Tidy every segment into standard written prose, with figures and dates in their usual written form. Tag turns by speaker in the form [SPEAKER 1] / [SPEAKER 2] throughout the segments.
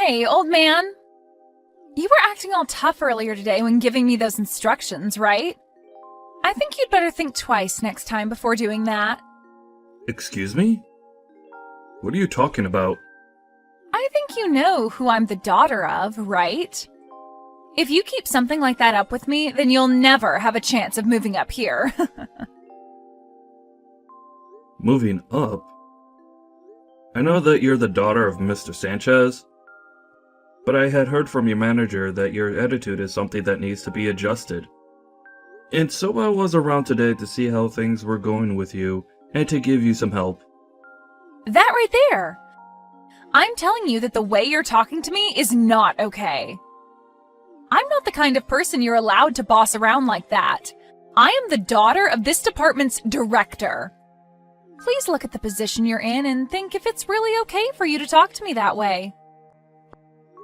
[SPEAKER 1] Hey, old man. You were acting all tough earlier today when giving me those instructions, right? I think you'd better think twice next time before doing that.
[SPEAKER 2] Excuse me? What are you talking about?
[SPEAKER 1] I think you know who I'm the daughter of, right? If you keep something like that up with me, then you'll never have a chance of moving up here.
[SPEAKER 2] Moving up? I know that you're the daughter of Mr. Sanchez, but I had heard from your manager that your attitude is something that needs to be adjusted. And so I was around today to see how things were going with you and to give you some help.
[SPEAKER 1] That right there. I'm telling you that the way you're talking to me is not okay. I'm not the kind of person you're allowed to boss around like that. I am the daughter of this department's director. Please look at the position you're in and think if it's really okay for you to talk to me that way.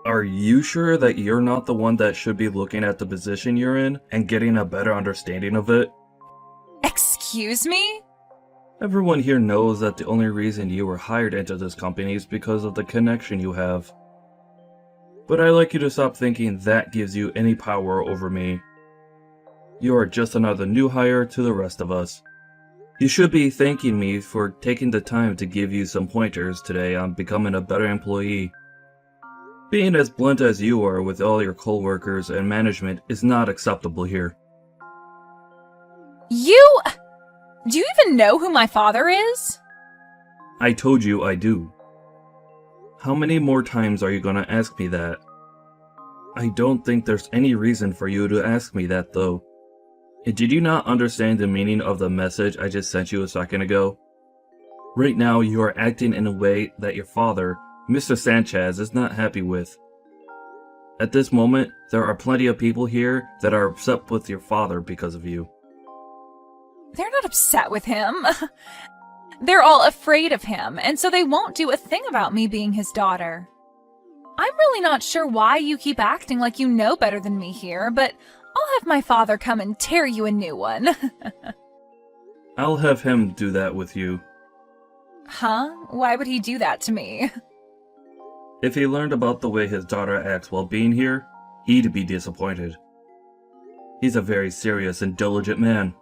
[SPEAKER 2] Are you sure that you're not the one that should be looking at the position you're in and getting a better understanding of it?
[SPEAKER 1] Excuse me?
[SPEAKER 2] Everyone here knows that the only reason you were hired into this company is because of the connection you have. But I'd like you to stop thinking that gives you any power over me. You are just another new hire to the rest of us. You should be thanking me for taking the time to give you some pointers today on becoming a better employee. Being as blunt as you are with all your coworkers and management is not acceptable here.
[SPEAKER 1] Do you even know who my father is?
[SPEAKER 2] I told you I do. How many more times are you gonna ask me that? I don't think there's any reason for you to ask me that though. Did you not understand the meaning of the message I just sent you a second ago? Right now you are acting in a way that your father, Mr. Sanchez, is not happy with. At this moment, there are plenty of people here that are upset with your father because of you.
[SPEAKER 1] They're not upset with him. They're all afraid of him, and so they won't do a thing about me being his daughter. I'm really not sure why you keep acting like you know better than me here, but I'll have my father come and tear you a new one.
[SPEAKER 2] I'll have him do that with you.
[SPEAKER 1] Huh? Why would he do that to me?
[SPEAKER 2] If he learned about the way his daughter acts while being here, he'd be disappointed. He's a very serious and diligent man.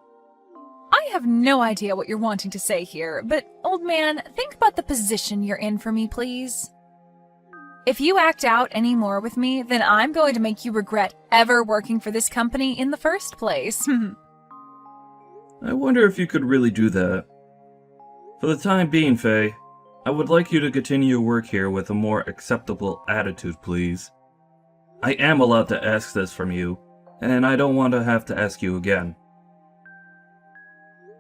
[SPEAKER 1] I have no idea what you're wanting to say here, but old man, think about the position you're in for me, please. If you act out any more with me, then I'm going to make you regret ever working for this company in the first place.
[SPEAKER 2] I wonder if you could really do that. For the time being, Faye, I would like you to continue your work here with a more acceptable attitude, please. I am allowed to ask this from you, and I don't want to have to ask you again.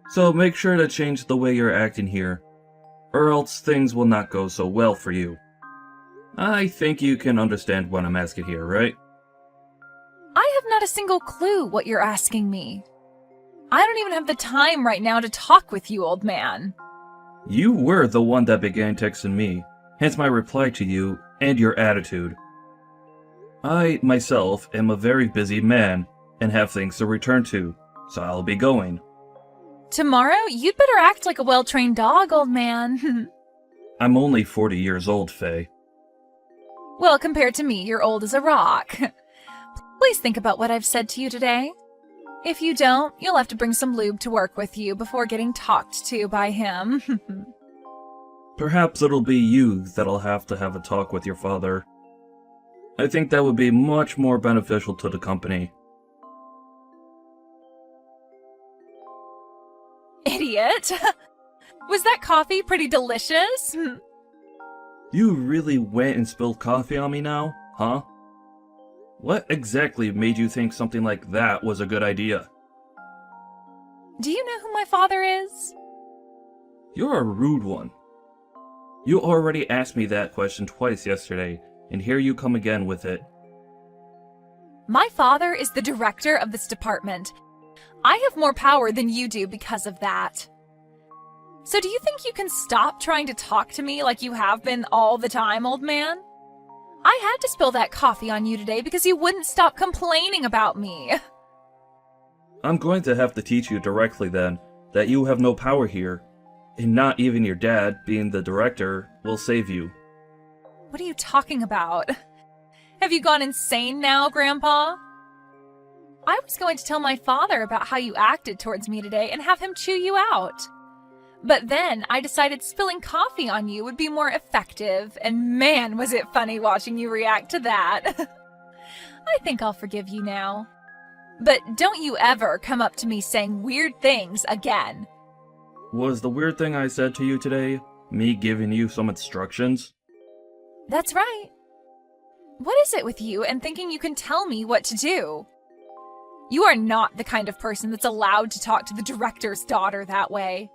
[SPEAKER 2] So make sure to change the way you're acting here, or else things will not go so well for you. I think you can understand what I'm asking here, right?
[SPEAKER 1] I have not a single clue what you're asking me. I don't even have the time right now to talk with you, old man.
[SPEAKER 2] You were the one that began texting me, hence my reply to you and your attitude. I, myself, am a very busy man and have things to return to, so I'll be going.
[SPEAKER 1] Tomorrow, you'd better act like a well-trained dog, old man.
[SPEAKER 2] I'm only 40 years old, Faye.
[SPEAKER 1] Well, compared to me, you're old as a rock. Please think about what I've said to you today. If you don't, you'll have to bring some lube to work with you before getting talked to by him.
[SPEAKER 2] Perhaps it'll be you that'll have to have a talk with your father. I think that would be much more beneficial to the company.
[SPEAKER 1] Idiot! Was that coffee pretty delicious?
[SPEAKER 2] You really went and spilled coffee on me now, huh? What exactly made you think something like that was a good idea?
[SPEAKER 1] Do you know who my father is?
[SPEAKER 2] You're a rude one. You already asked me that question twice yesterday, and here you come again with it.
[SPEAKER 1] My father is the director of this department. I have more power than you do because of that. So do you think you can stop trying to talk to me like you have been all the time, old man? I had to spill that coffee on you today because you wouldn't stop complaining about me.
[SPEAKER 2] I'm going to have to teach you directly then that you have no power here, and not even your dad, being the director, will save you.
[SPEAKER 1] What are you talking about? Have you gone insane now, Grandpa? I was going to tell my father about how you acted towards me today and have him chew you out. But then I decided spilling coffee on you would be more effective, and man, was it funny watching you react to that. I think I'll forgive you now. But don't you ever come up to me saying weird things again.
[SPEAKER 2] Was the weird thing I said to you today me giving you some instructions?
[SPEAKER 1] That's right. What is it with you and thinking you can tell me what to do? You are not the kind of person that's allowed to talk to the director's daughter that way.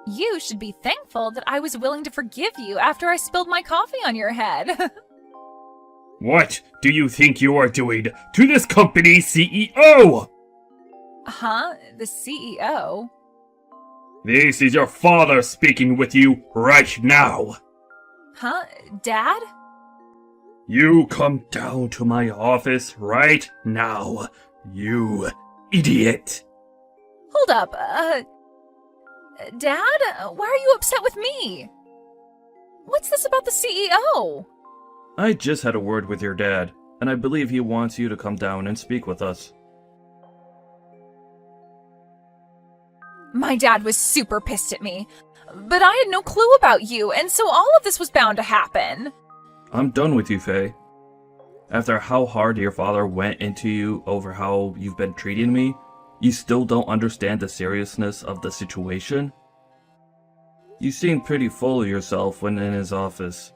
[SPEAKER 1] You should be thankful that I was willing to forgive you after I spilled my coffee on your head.
[SPEAKER 3] What do you think you are doing to this company's CEO?
[SPEAKER 1] Huh? The CEO?
[SPEAKER 3] This is your father speaking with you right now.
[SPEAKER 1] Huh? Dad?
[SPEAKER 3] You come down to my office right now, you idiot.
[SPEAKER 1] Hold up, Dad? Why are you upset with me? What's this about the CEO?
[SPEAKER 2] I just had a word with your dad, and I believe he wants you to come down and speak with us.
[SPEAKER 1] My dad was super pissed at me, but I had no clue about you, and so all of this was bound to happen.
[SPEAKER 2] I'm done with you, Faye. After how hard your father went into you over how you've been treating me, you still don't understand the seriousness of the situation? You seem pretty full of yourself when in his office.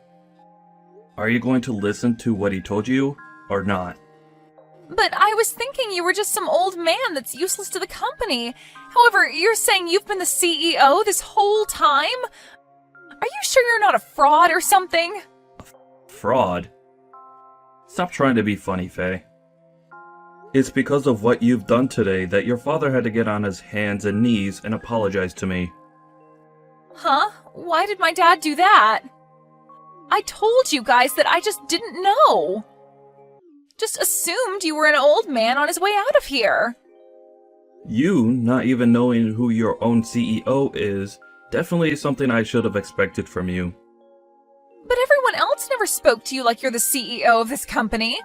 [SPEAKER 2] Are you going to listen to what he told you, or not?
[SPEAKER 1] But I was thinking you were just some old man that's useless to the company. However, you're saying you've been the CEO this whole time? Are you sure you're not a fraud or something?
[SPEAKER 2] Fraud? Stop trying to be funny, Faye. It's because of what you've done today that your father had to get on his hands and knees and apologize to me.
[SPEAKER 1] Huh? Why did my dad do that? I told you guys that I just didn't know. Just assumed you were an old man on his way out of here.
[SPEAKER 2] You not even knowing who your own CEO is, definitely something I should have expected from you.
[SPEAKER 1] But everyone else never spoke to you like you're the CEO of this company.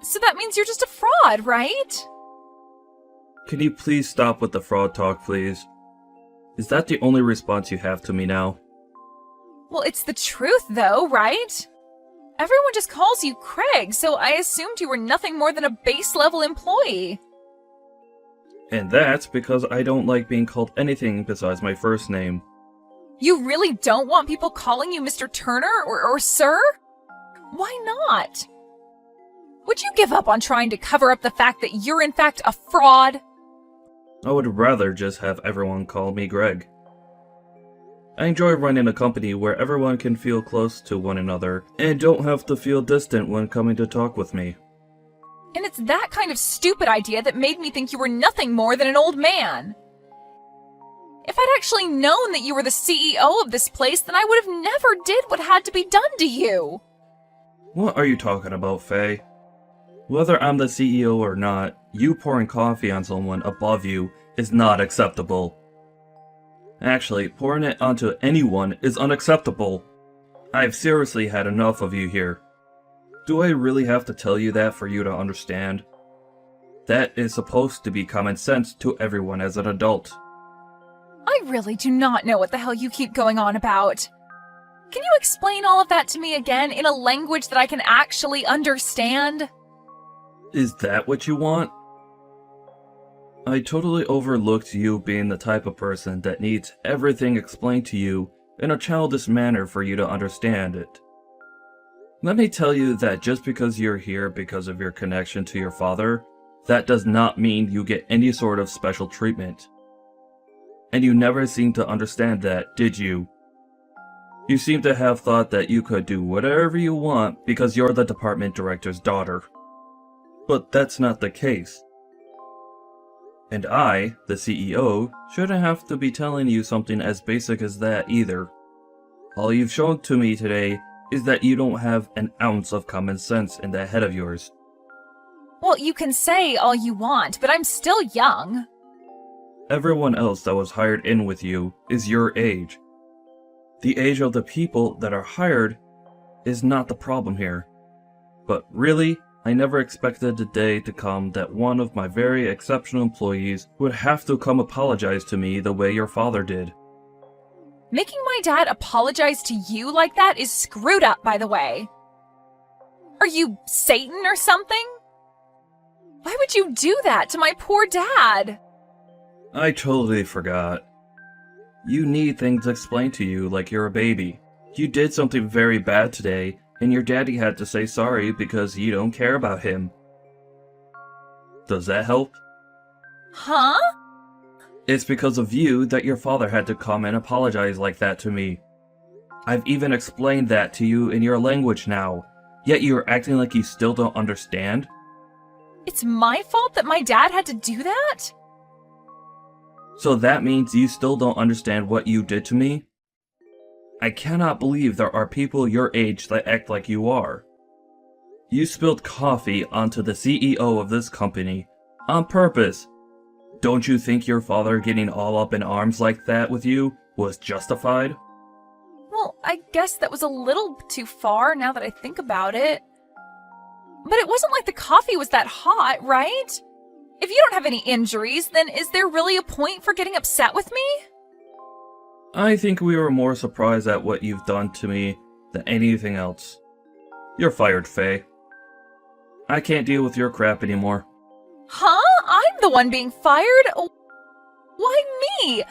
[SPEAKER 1] So that means you're just a fraud, right?
[SPEAKER 2] Can you please stop with the fraud talk, please? Is that the only response you have to me now?
[SPEAKER 1] Well, it's the truth, though, right? Everyone just calls you Craig, so I assumed you were nothing more than a base-level employee.
[SPEAKER 2] And that's because I don't like being called anything besides my first name.
[SPEAKER 1] You really don't want people calling you Mr. Turner or Sir? Why not? Would you give up on trying to cover up the fact that you're in fact a fraud?
[SPEAKER 2] I would rather just have everyone call me Greg. I enjoy running a company where everyone can feel close to one another and don't have to feel distant when coming to talk with me.
[SPEAKER 1] And it's that kind of stupid idea that made me think you were nothing more than an old man. If I'd actually known that you were the CEO of this place, then I would have never did what had to be done to you.
[SPEAKER 2] What are you talking about, Faye? Whether I'm the CEO or not, you pouring coffee on someone above you is not acceptable. Actually, pouring it onto anyone is unacceptable. I've seriously had enough of you here. Do I really have to tell you that for you to understand? That is supposed to be common sense to everyone as an adult.
[SPEAKER 1] I really do not know what the hell you keep going on about. Can you explain all of that to me again in a language that I can actually understand?
[SPEAKER 2] Is that what you want? I totally overlooked you being the type of person that needs everything explained to you in a childish manner for you to understand it. Let me tell you that just because you're here because of your connection to your father, that does not mean you get any sort of special treatment. And you never seemed to understand that, did you? You seem to have thought that you could do whatever you want because you're the department director's daughter. But that's not the case. And I, the CEO, shouldn't have to be telling you something as basic as that either. All you've shown to me today is that you don't have an ounce of common sense in that head of yours.
[SPEAKER 1] Well, you can say all you want, but I'm still young.
[SPEAKER 2] Everyone else that was hired in with you is your age. The age of the people that are hired is not the problem here. But really, I never expected the day to come that one of my very exceptional employees would have to come apologize to me the way your father did.
[SPEAKER 1] Making my dad apologize to you like that is screwed up, by the way. Are you Satan or something? Why would you do that to my poor dad?
[SPEAKER 2] I totally forgot. You need things explained to you like you're a baby. You did something very bad today, and your daddy had to say sorry because you don't care about him. Does that help?
[SPEAKER 1] Huh?
[SPEAKER 2] It's because of you that your father had to come and apologize like that to me. I've even explained that to you in your language now, yet you're acting like you still don't understand?
[SPEAKER 1] It's my fault that my dad had to do that?
[SPEAKER 2] So that means you still don't understand what you did to me? I cannot believe there are people your age that act like you are. You spilled coffee onto the CEO of this company, on purpose. Don't you think your father getting all up in arms like that with you was justified?
[SPEAKER 1] Well, I guess that was a little too far now that I think about it. But it wasn't like the coffee was that hot, right? If you don't have any injuries, then is there really a point for getting upset with me?
[SPEAKER 2] I think we were more surprised at what you've done to me than anything else. You're fired, Faye. I can't deal with your crap anymore.
[SPEAKER 1] Huh? I'm the one being fired? Why me?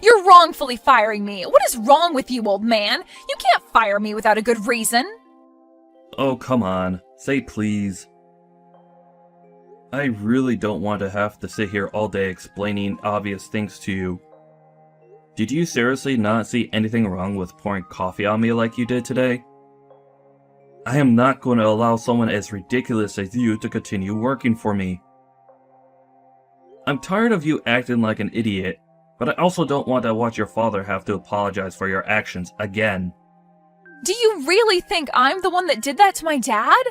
[SPEAKER 1] You're wrongfully firing me. What is wrong with you, old man? You can't fire me without a good reason.
[SPEAKER 2] Oh, come on. Say please. I really don't want to have to sit here all day explaining obvious things to you. Did you seriously not see anything wrong with pouring coffee on me like you did today? I am not going to allow someone as ridiculous as you to continue working for me. I'm tired of you acting like an idiot, but I also don't want to watch your father have to apologize for your actions again.
[SPEAKER 1] Do you really think I'm the one that did that to my dad?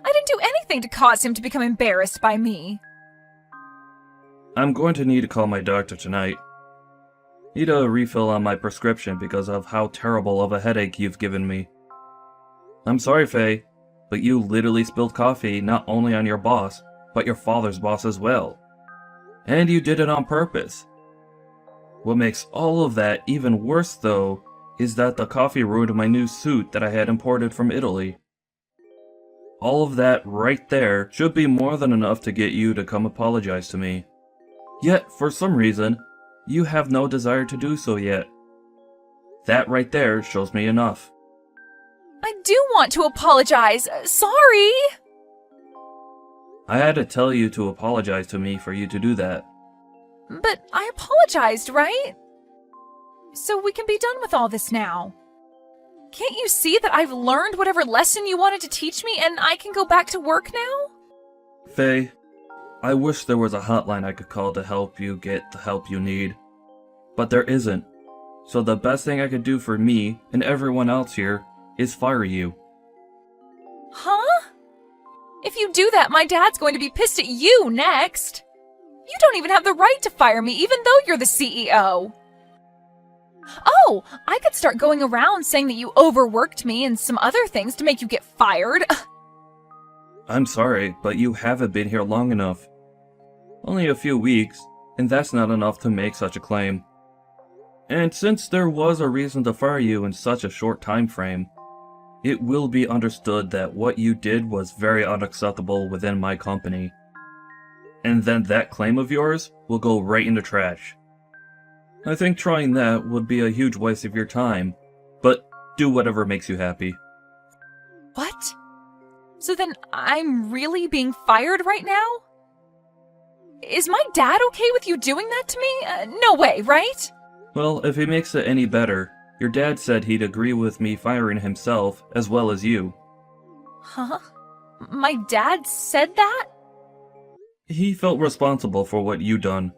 [SPEAKER 1] I didn't do anything to cause him to become embarrassed by me.
[SPEAKER 2] I'm going to need to call my doctor tonight. Need a refill on my prescription because of how terrible of a headache you've given me. I'm sorry, Faye, but you literally spilled coffee not only on your boss, but your father's boss as well. And you did it on purpose. What makes all of that even worse, though, is that the coffee ruined my new suit that I had imported from Italy. All of that right there should be more than enough to get you to come apologize to me. Yet, for some reason, you have no desire to do so yet. That right there shows me enough.
[SPEAKER 1] I do want to apologize. Sorry.
[SPEAKER 2] I had to tell you to apologize to me for you to do that.
[SPEAKER 1] But I apologized, right? So we can be done with all this now. Can't you see that I've learned whatever lesson you wanted to teach me and I can go back to work now?
[SPEAKER 2] Faye, I wish there was a hotline I could call to help you get the help you need. But there isn't. So the best thing I could do for me and everyone else here is fire you.
[SPEAKER 1] Huh? If you do that, my dad's going to be pissed at you next. You don't even have the right to fire me, even though you're the CEO. Oh, I could start going around saying that you overworked me and some other things to make you get fired.
[SPEAKER 2] I'm sorry, but you haven't been here long enough. Only a few weeks, and that's not enough to make such a claim. And since there was a reason to fire you in such a short time frame, it will be understood that what you did was very unacceptable within my company. And then that claim of yours will go right in the trash. I think trying that would be a huge waste of your time, but do whatever makes you happy.
[SPEAKER 1] What? So then I'm really being fired right now? Is my dad okay with you doing that to me? No way, right?
[SPEAKER 2] Well, if it makes it any better, your dad said he'd agree with me firing himself as well as you.
[SPEAKER 1] Huh? My dad said that?
[SPEAKER 2] He felt responsible for what you done,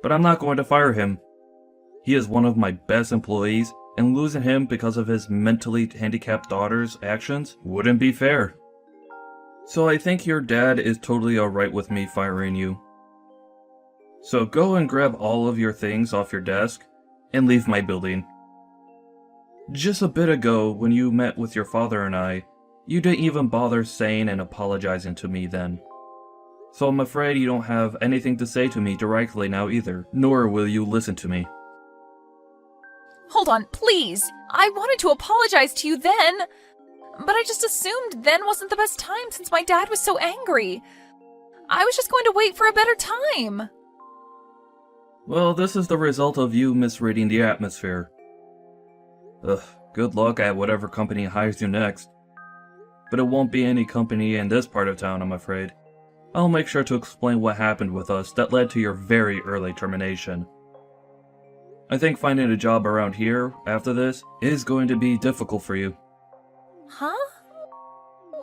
[SPEAKER 2] but I'm not going to fire him. He is one of my best employees, and losing him because of his mentally handicapped daughter's actions wouldn't be fair. So I think your dad is totally alright with me firing you. So go and grab all of your things off your desk and leave my building. Just a bit ago, when you met with your father and I, You didn't even bother saying and apologizing to me then. So I'm afraid you don't have anything to say to me directly now either, nor will you listen to me.
[SPEAKER 1] Hold on, please. I wanted to apologize to you then, but I just assumed then wasn't the best time since my dad was so angry. I was just going to wait for a better time.
[SPEAKER 2] Well, this is the result of you misreading the atmosphere. Ugh, good luck at whatever company hires you next. But it won't be any company in this part of town, I'm afraid. I'll make sure to explain what happened with us that led to your very early termination. I think finding a job around here, after this, is going to be difficult for you.
[SPEAKER 1] Huh?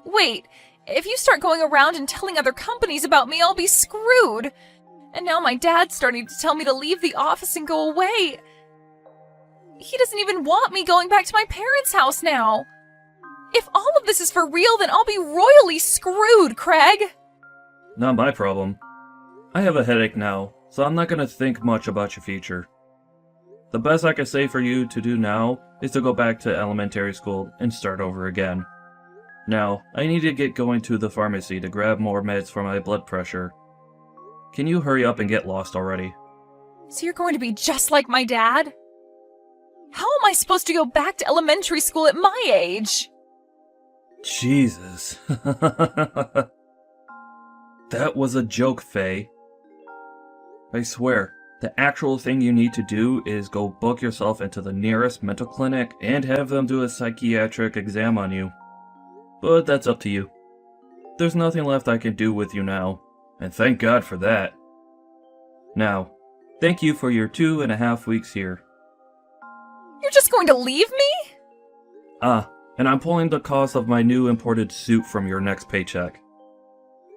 [SPEAKER 1] Wait, if you start going around and telling other companies about me, I'll be screwed. And now my dad's starting to tell me to leave the office and go away. He doesn't even want me going back to my parents' house now. If all of this is for real, then I'll be royally screwed, Craig.
[SPEAKER 2] Not my problem. I have a headache now, so I'm not gonna think much about your future. The best I can say for you to do now is to go back to elementary school and start over again. Now, I need to get going to the pharmacy to grab more meds for my blood pressure. Can you hurry up and get lost already?
[SPEAKER 1] So you're going to be just like my dad? How am I supposed to go back to elementary school at my age?
[SPEAKER 2] Jesus. That was a joke, Faye. I swear, the actual thing you need to do is go book yourself into the nearest mental clinic and have them do a psychiatric exam on you. But that's up to you. There's nothing left I can do with you now, and thank God for that. Now, thank you for your 2.5 weeks here.
[SPEAKER 1] You're just going to leave me?
[SPEAKER 2] And I'm pulling the cost of my new imported suit from your next paycheck.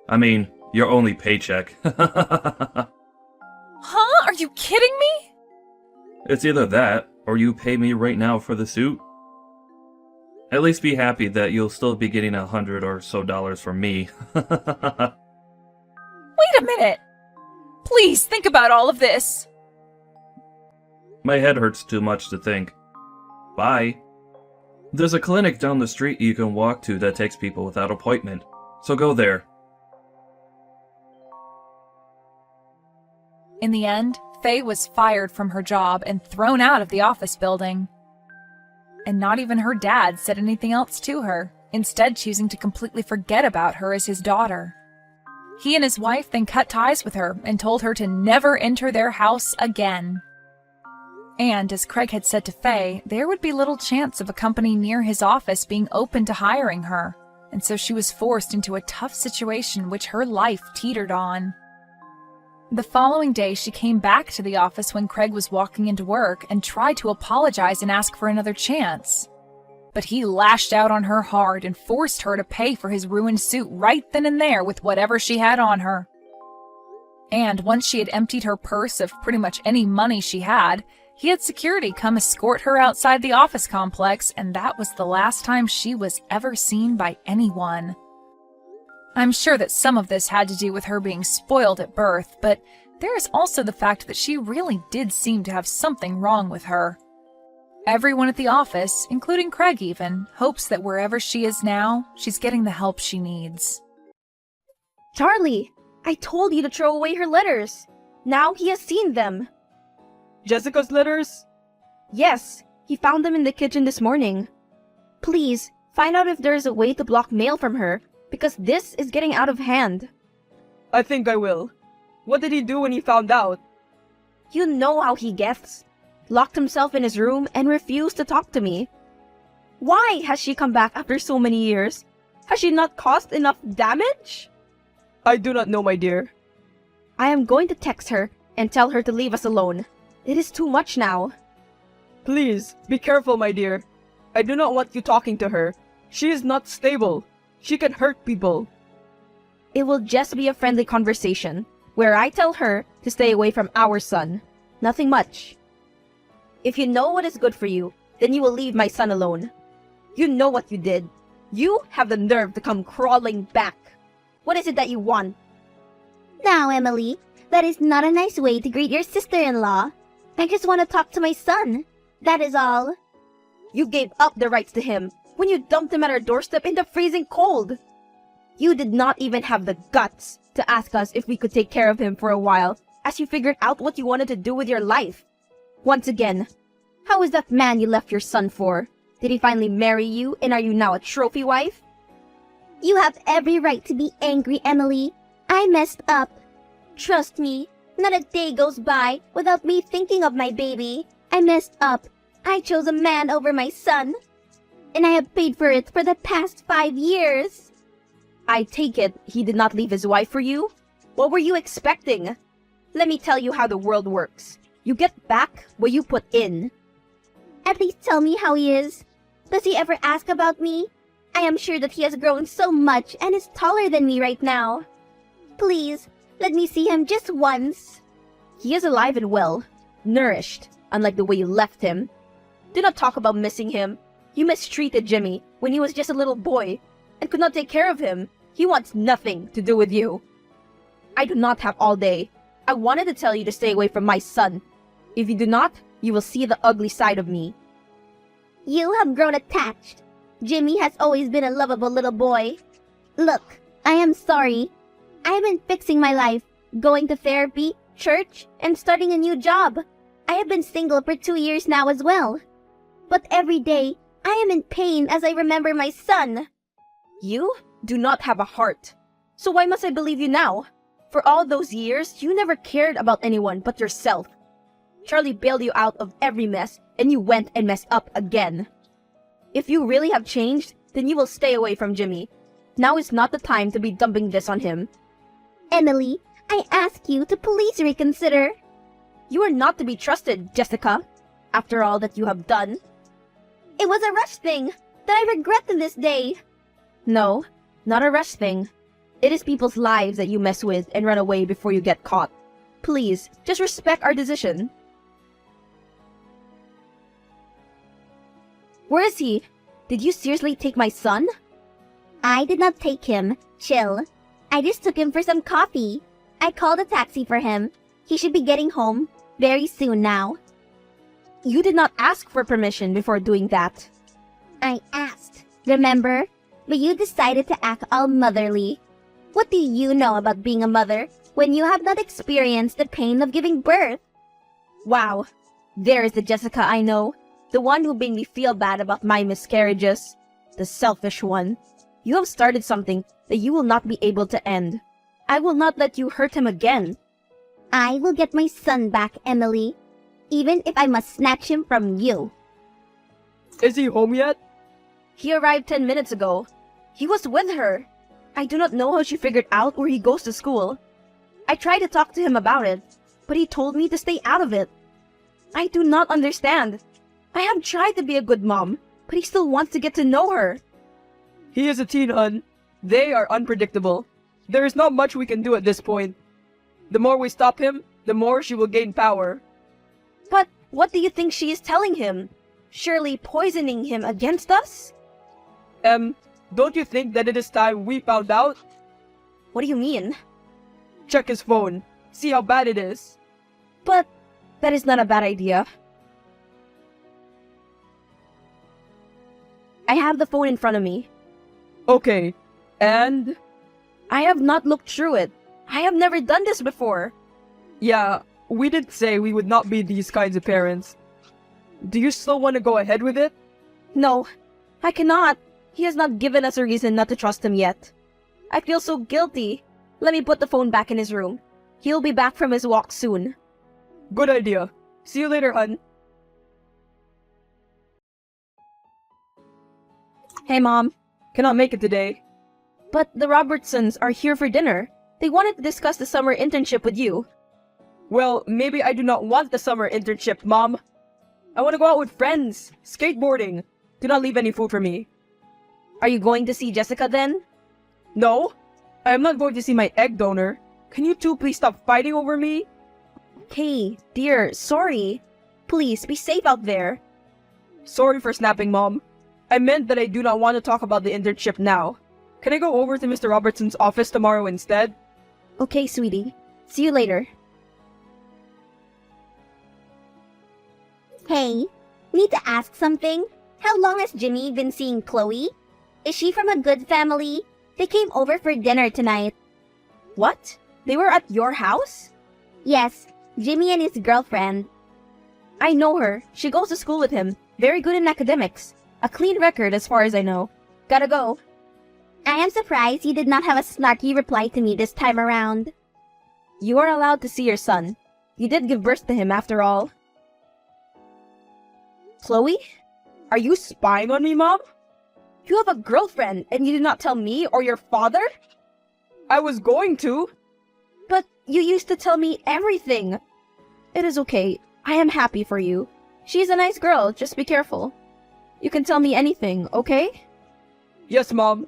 [SPEAKER 2] I mean, your only paycheck.
[SPEAKER 1] Huh? Are you kidding me?
[SPEAKER 2] It's either that, or you pay me right now for the suit. At least be happy that you'll still be getting $100 or so from me.
[SPEAKER 1] Wait a minute! Please think about all of this.
[SPEAKER 2] My head hurts too much to think. Bye. There's a clinic down the street you can walk to that takes people without appointment, so go there.
[SPEAKER 1] In the end, Faye was fired from her job and thrown out of the office building. And not even her dad said anything else to her, instead choosing to completely forget about her as his daughter. He and his wife then cut ties with her and told her to never enter their house again. And as Craig had said to Faye, there would be little chance of a company near his office being open to hiring her, and so she was forced into a tough situation which her life teetered on. The following day, she came back to the office when Craig was walking into work and tried to apologize and ask for another chance. But he lashed out on her hard and forced her to pay for his ruined suit right then and there with whatever she had on her. And once she had emptied her purse of pretty much any money she had, he had security come escort her outside the office complex, and that was the last time she was ever seen by anyone. I'm sure that some of this had to do with her being spoiled at birth, but there is also the fact that she really did seem to have something wrong with her. Everyone at the office, including Craig even, hopes that wherever she is now, she's getting the help she needs.
[SPEAKER 4] Charlie, I told you to throw away her letters. Now he has seen them.
[SPEAKER 5] Jessica's letters?
[SPEAKER 4] Yes, he found them in the kitchen this morning. Please, find out if there is a way to block mail from her, because this is getting out of hand.
[SPEAKER 5] I think I will. What did he do when he found out?
[SPEAKER 4] You know how he gets. Locked himself in his room and refused to talk to me. Why has she come back after so many years? Has she not caused enough damage?
[SPEAKER 5] I do not know, my dear.
[SPEAKER 4] I am going to text her and tell her to leave us alone. It is too much now.
[SPEAKER 5] Please, be careful, my dear. I do not want you talking to her. She is not stable. She can hurt people.
[SPEAKER 4] It will just be a friendly conversation, where I tell her to stay away from our son. Nothing much. If you know what is good for you, then you will leave my son alone. You know what you did. You have the nerve to come crawling back. What is it that you want?
[SPEAKER 6] Now, Emily, that is not a nice way to greet your sister-in-law. I just want to talk to my son. That is all.
[SPEAKER 4] You gave up the rights to him, when you dumped him at our doorstep in the freezing cold? You did not even have the guts to ask us if we could take care of him for a while as you figured out what you wanted to do with your life. Once again, how is that man you left your son for? Did he finally marry you, and are you now a trophy wife?
[SPEAKER 6] You have every right to be angry, Emily. I messed up. Trust me, not a day goes by without me thinking of my baby. I messed up. I chose a man over my son. And I have paid for it for the past 5 years.
[SPEAKER 4] I take it he did not leave his wife for you? What were you expecting? Let me tell you how the world works. You get back what you put in.
[SPEAKER 6] At least tell me how he is. Does he ever ask about me? I am sure that he has grown so much and is taller than me right now. Please, let me see him just once.
[SPEAKER 4] He is alive and well, nourished, unlike the way you left him. Do not talk about missing him. You mistreated Jimmy when he was just a little boy and could not take care of him. He wants nothing to do with you. I do not have all day. I wanted to tell you to stay away from my son. If you do not, you will see the ugly side of me.
[SPEAKER 6] You have grown attached. Jimmy has always been a lovable little boy. Look, I am sorry. I have been fixing my life, going to therapy, church, and starting a new job. I have been single for 2 years now as well. But every day, I am in pain as I remember my son.
[SPEAKER 4] You do not have a heart. So why must I believe you now? For all those years, you never cared about anyone but yourself. Charlie bailed you out of every mess, and you went and messed up again. If you really have changed, then you will stay away from Jimmy. Now is not the time to be dumping this on him.
[SPEAKER 6] Emily, I ask you to please reconsider.
[SPEAKER 4] You are not to be trusted, Jessica, after all that you have done.
[SPEAKER 6] It was a rush thing that I regret to this day.
[SPEAKER 4] No, not a rush thing. It is people's lives that you mess with and run away before you get caught. Please, just respect our decision. Where is he? Did you seriously take my son?
[SPEAKER 6] I did not take him. Chill. I just took him for some coffee. I called a taxi for him. He should be getting home very soon now.
[SPEAKER 4] You did not ask for permission before doing that.
[SPEAKER 6] I asked, remember? But you decided to act all motherly. What do you know about being a mother when you have not experienced the pain of giving birth?
[SPEAKER 4] Wow, there is the Jessica I know. The one who made me feel bad about my miscarriages. The selfish one. You have started something that you will not be able to end. I will not let you hurt him again.
[SPEAKER 6] I will get my son back, Emily. Even if I must snatch him from you.
[SPEAKER 5] Is he home yet?
[SPEAKER 4] He arrived 10 minutes ago. He was with her. I do not know how she figured out where he goes to school. I tried to talk to him about it, but he told me to stay out of it. I do not understand. I have tried to be a good mom, but he still wants to get to know her.
[SPEAKER 5] He is a teen, hun. They are unpredictable. There is not much we can do at this point. The more we stop him, the more she will gain power.
[SPEAKER 4] But what do you think she is telling him? Surely poisoning him against us?
[SPEAKER 5] Don't you think that it is time we found out?
[SPEAKER 4] What do you mean?
[SPEAKER 5] Check his phone. See how bad it is.
[SPEAKER 4] But that is not a bad idea. I have the phone in front of me.
[SPEAKER 5] Okay, and?
[SPEAKER 4] I have not looked through it. I have never done this before.
[SPEAKER 5] Yeah, we did say we would not be these kinds of parents. Do you still want to go ahead with it?
[SPEAKER 4] No, I cannot. He has not given us a reason not to trust him yet. I feel so guilty. Let me put the phone back in his room. He'll be back from his walk soon.
[SPEAKER 5] Good idea. See you later, hun.
[SPEAKER 4] Hey, Mom.
[SPEAKER 5] Cannot make it today.
[SPEAKER 4] But the Robertsons are here for dinner. They wanted to discuss the summer internship with you.
[SPEAKER 5] Well, maybe I do not want the summer internship, Mom. I want to go out with friends. Skateboarding. Do not leave any food for me.
[SPEAKER 4] Are you going to see Jessica then?
[SPEAKER 5] No, I am not going to see my egg donor. Can you two please stop fighting over me?
[SPEAKER 4] Hey, dear, sorry. Please, be safe out there.
[SPEAKER 5] Sorry for snapping, Mom. I meant that I do not want to talk about the internship now. Can I go over to Mr. Robertson's office tomorrow instead?
[SPEAKER 4] Okay, sweetie. See you later.
[SPEAKER 6] Hey, need to ask something? How long has Jimmy been seeing Chloe? Is she from a good family? They came over for dinner tonight.
[SPEAKER 4] What? They were at your house?
[SPEAKER 6] Yes, Jimmy and his girlfriend.
[SPEAKER 4] I know her. She goes to school with him. Very good in academics. A clean record as far as I know. Gotta go.
[SPEAKER 6] I am surprised you did not have a snarky reply to me this time around.
[SPEAKER 4] You are allowed to see your son. You did give birth to him after all. Chloe? Are you spying on me, Mom? You have a girlfriend and you did not tell me or your father?
[SPEAKER 5] I was going to.
[SPEAKER 4] But you used to tell me everything. It is okay. I am happy for you. She's a nice girl. Just be careful. You can tell me anything, okay?
[SPEAKER 5] Yes, Mom.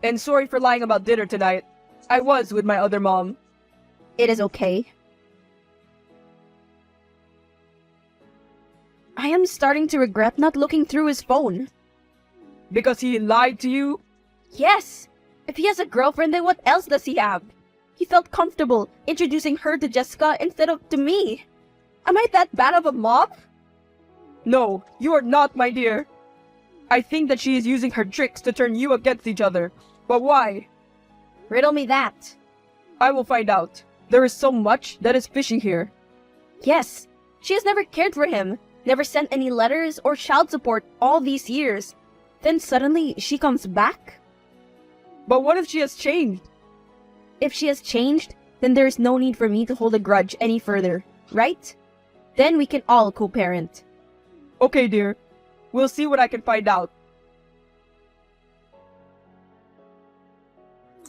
[SPEAKER 5] And sorry for lying about dinner tonight. I was with my other mom.
[SPEAKER 4] It is okay. I am starting to regret not looking through his phone.
[SPEAKER 5] Because he lied to you?
[SPEAKER 4] Yes! If he has a girlfriend, then what else does he have? He felt comfortable introducing her to Jessica instead of to me. Am I that bad of a mom?
[SPEAKER 5] No, you are not, my dear. I think that she is using her tricks to turn you against each other. But why?
[SPEAKER 4] Riddle me that.
[SPEAKER 5] I will find out. There is so much that is fishy here.
[SPEAKER 4] Yes, she has never cared for him, never sent any letters or child support all these years. Then suddenly she comes back?
[SPEAKER 5] But what if she has changed?
[SPEAKER 4] If she has changed, then there is no need for me to hold a grudge any further, right? Then we can all co-parent.
[SPEAKER 5] Okay, dear. We'll see what I can find out.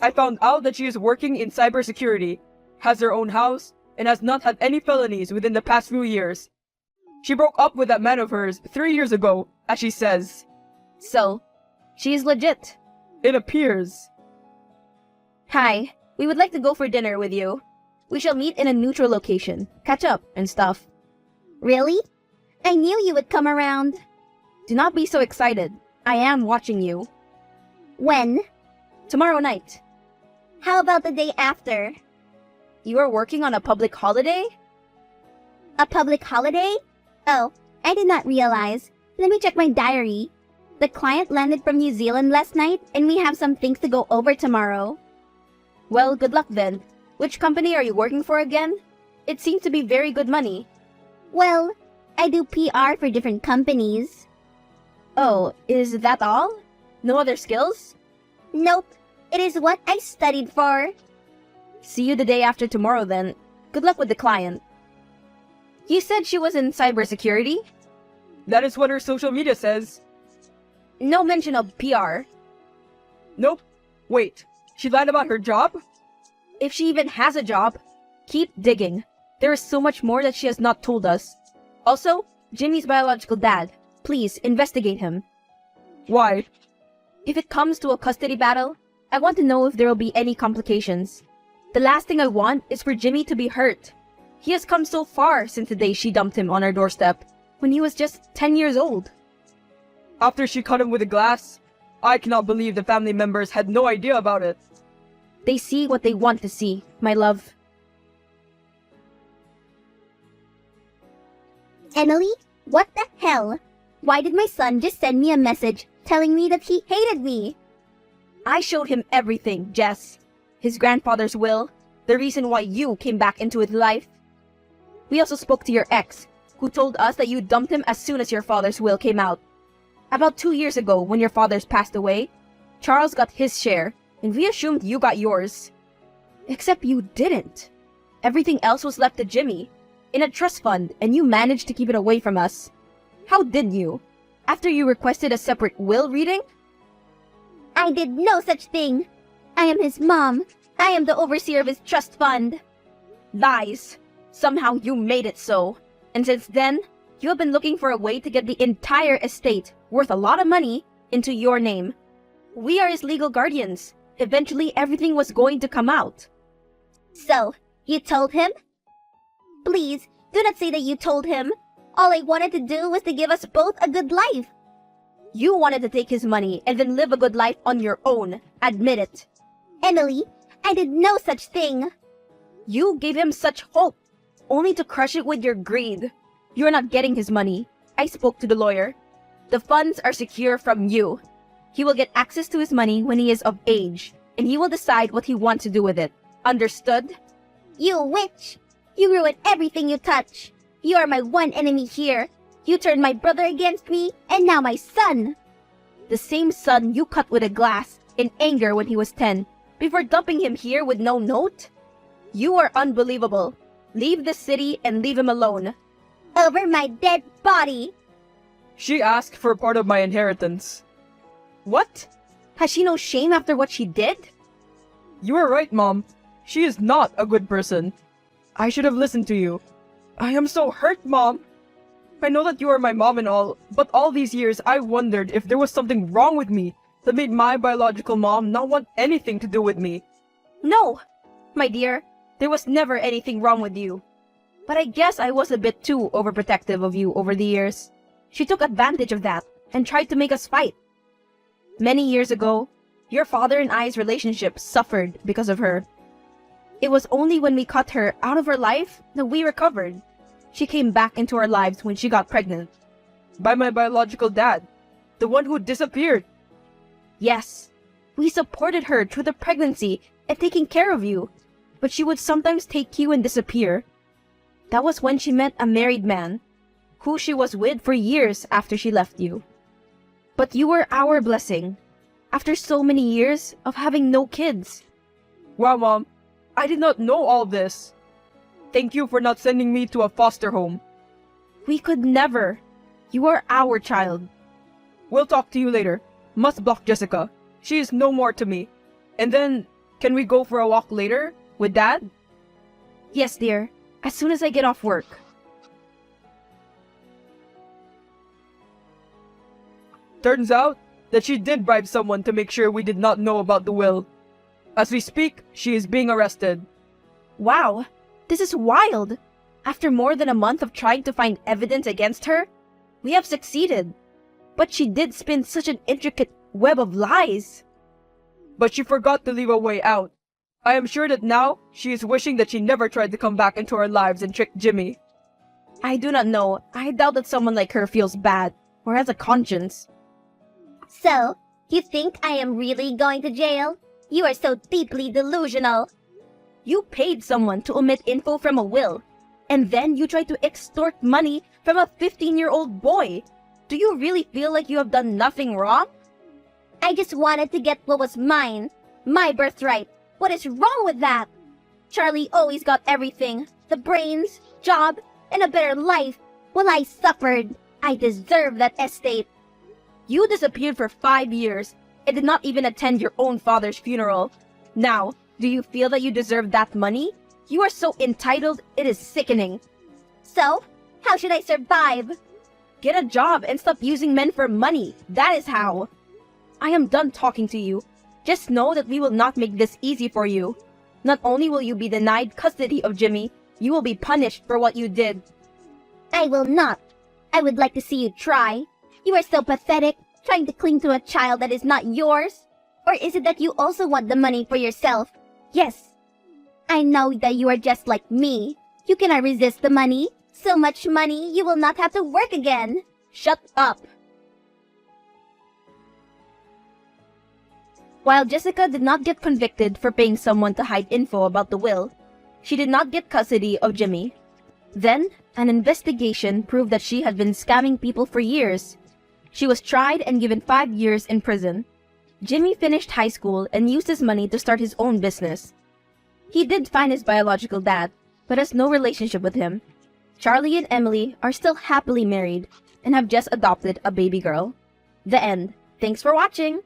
[SPEAKER 5] I found out that she is working in cybersecurity, has her own house, and has not had any felonies within the past few years. She broke up with that man of hers 3 years ago, as she says.
[SPEAKER 4] So, she is legit.
[SPEAKER 5] It appears.
[SPEAKER 4] Hi, we would like to go for dinner with you. We shall meet in a neutral location, catch up and stuff.
[SPEAKER 6] Really? I knew you would come around.
[SPEAKER 4] Do not be so excited. I am watching you.
[SPEAKER 6] When?
[SPEAKER 4] Tomorrow night.
[SPEAKER 6] How about the day after?
[SPEAKER 4] You are working on a public holiday?
[SPEAKER 6] A public holiday? Oh, I did not realize. Let me check my diary. The client landed from New Zealand last night, and we have some things to go over tomorrow.
[SPEAKER 4] Well, good luck then. Which company are you working for again? It seems to be very good money.
[SPEAKER 6] Well, I do PR for different companies.
[SPEAKER 4] Oh, is that all? No other skills?
[SPEAKER 6] Nope. It is what I studied for.
[SPEAKER 4] See you the day after tomorrow then. Good luck with the client. You said she was in cybersecurity?
[SPEAKER 5] That is what her social media says.
[SPEAKER 4] No mention of PR.
[SPEAKER 5] Nope. Wait, she lied about her job?
[SPEAKER 4] If she even has a job, keep digging. There is so much more that she has not told us. Also, Jimmy's biological dad. Please, investigate him.
[SPEAKER 5] Why?
[SPEAKER 4] If it comes to a custody battle, I want to know if there will be any complications. The last thing I want is for Jimmy to be hurt. He has come so far since the day she dumped him on our doorstep, when he was just 10 years old.
[SPEAKER 5] After she cut him with a glass, I cannot believe the family members had no idea about it.
[SPEAKER 4] They see what they want to see, my love.
[SPEAKER 6] Emily, what the hell? Why did my son just send me a message telling me that he hated me?
[SPEAKER 4] I showed him everything, Jess. His grandfather's will, the reason why you came back into his life. We also spoke to your ex, who told us that you dumped him as soon as your father's will came out. About 2 years ago, when your father's passed away, Charles got his share, and we assumed you got yours. Except you didn't. Everything else was left to Jimmy, in a trust fund, and you managed to keep it away from us. How did you? After you requested a separate will reading?
[SPEAKER 6] I did no such thing. I am his mom. I am the overseer of his trust fund.
[SPEAKER 4] Lies. Somehow you made it so. And since then, you have been looking for a way to get the entire estate, worth a lot of money, into your name. We are his legal guardians. Eventually, everything was going to come out.
[SPEAKER 6] So, you told him? Please, do not say that you told him. All I wanted to do was to give us both a good life.
[SPEAKER 4] You wanted to take his money and then live a good life on your own. Admit it.
[SPEAKER 6] Emily, I did no such thing.
[SPEAKER 4] You gave him such hope, only to crush it with your greed. You're not getting his money. I spoke to the lawyer. The funds are secure from you. He will get access to his money when he is of age, and he will decide what he wants to do with it. Understood?
[SPEAKER 6] You witch! You ruin everything you touch. You are my one enemy here. You turned my brother against me, and now my son.
[SPEAKER 4] The same son you cut with a glass in anger when he was 10, before dumping him here with no note? You are unbelievable. Leave the city and leave him alone.
[SPEAKER 6] Over my dead body.
[SPEAKER 5] She asked for part of my inheritance.
[SPEAKER 4] What? Has she no shame after what she did?
[SPEAKER 5] You are right, Mom. She is not a good person. I should have listened to you. I am so hurt, Mom. I know that you are my mom and all, but all these years I wondered if there was something wrong with me that made my biological mom not want anything to do with me.
[SPEAKER 4] No, my dear, there was never anything wrong with you. But I guess I was a bit too overprotective of you over the years. She took advantage of that and tried to make us fight. Many years ago, your father and I's relationship suffered because of her. It was only when we cut her out of her life that we recovered. She came back into our lives when she got pregnant.
[SPEAKER 5] By my biological dad, the one who disappeared.
[SPEAKER 4] Yes, we supported her through the pregnancy and taking care of you, but she would sometimes take you and disappear. That was when she met a married man, who she was with for years after she left you. But you were our blessing, after so many years of having no kids.
[SPEAKER 5] Wow, Mom, I did not know all this. Thank you for not sending me to a foster home.
[SPEAKER 4] We could never. You are our child.
[SPEAKER 5] We'll talk to you later. Must block Jessica. She is no more to me. And then, can we go for a walk later? With Dad?
[SPEAKER 4] Yes, dear. As soon as I get off work.
[SPEAKER 5] Turns out that she did bribe someone to make sure we did not know about the will. As we speak, she is being arrested.
[SPEAKER 4] Wow, this is wild. After more than a month of trying to find evidence against her, we have succeeded. But she did spin such an intricate web of lies.
[SPEAKER 5] But she forgot to leave a way out. I am sure that now she is wishing that she never tried to come back into our lives and trick Jimmy.
[SPEAKER 4] I do not know. I doubt that someone like her feels bad or has a conscience.
[SPEAKER 6] So, you think I am really going to jail? You are so deeply delusional.
[SPEAKER 4] You paid someone to omit info from a will, and then you tried to extort money from a 15-year-old boy. Do you really feel like you have done nothing wrong?
[SPEAKER 6] I just wanted to get what was mine. My birthright. What is wrong with that? Charlie always got everything. The brains, job, and a better life. While I suffered. I deserve that estate.
[SPEAKER 4] You disappeared for 5 years and did not even attend your own father's funeral. Now, do you feel that you deserve that money? You are so entitled, it is sickening.
[SPEAKER 6] So, how should I survive?
[SPEAKER 4] Get a job and stop using men for money. That is how. I am done talking to you. Just know that we will not make this easy for you. Not only will you be denied custody of Jimmy, you will be punished for what you did.
[SPEAKER 6] I will not. I would like to see you try. You are so pathetic, trying to cling to a child that is not yours. Or is it that you also want the money for yourself? Yes. I know that you are just like me. You cannot resist the money. So much money, you will not have to work again.
[SPEAKER 4] Shut up. While Jessica did not get convicted for paying someone to hide info about the will, she did not get custody of Jimmy. Then, an investigation proved that she had been scamming people for years. She was tried and given 5 years in prison. Jimmy finished high school and used his money to start his own business. He did find his biological dad, but has no relationship with him. Charlie and Emily are still happily married and have just adopted a baby girl. The end. Thanks for watching!